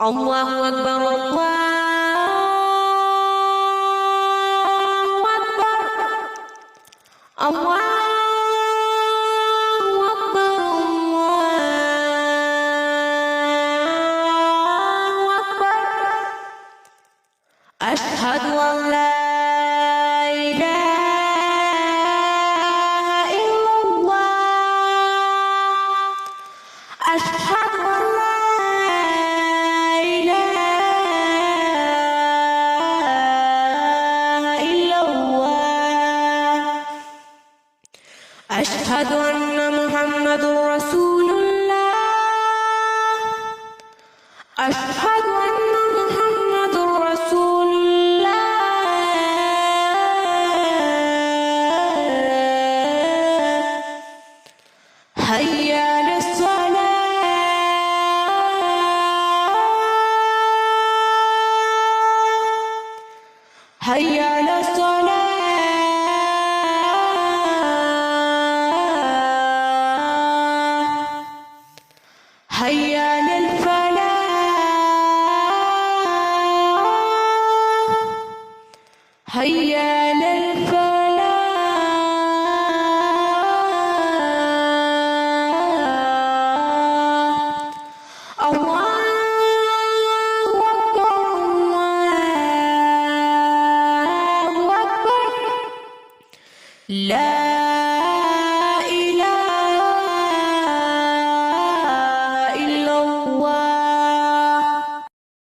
الله أكبر الله أكبر الله أكبر الله أكبر أشهد أن لا إله إلا الله أشهد أن لا إله إلا الله أشهد أن محمد رسول الله أشهد أن محمد رسول الله هيا على الصلاة هيا على الصلاة هيا للفلاح هيا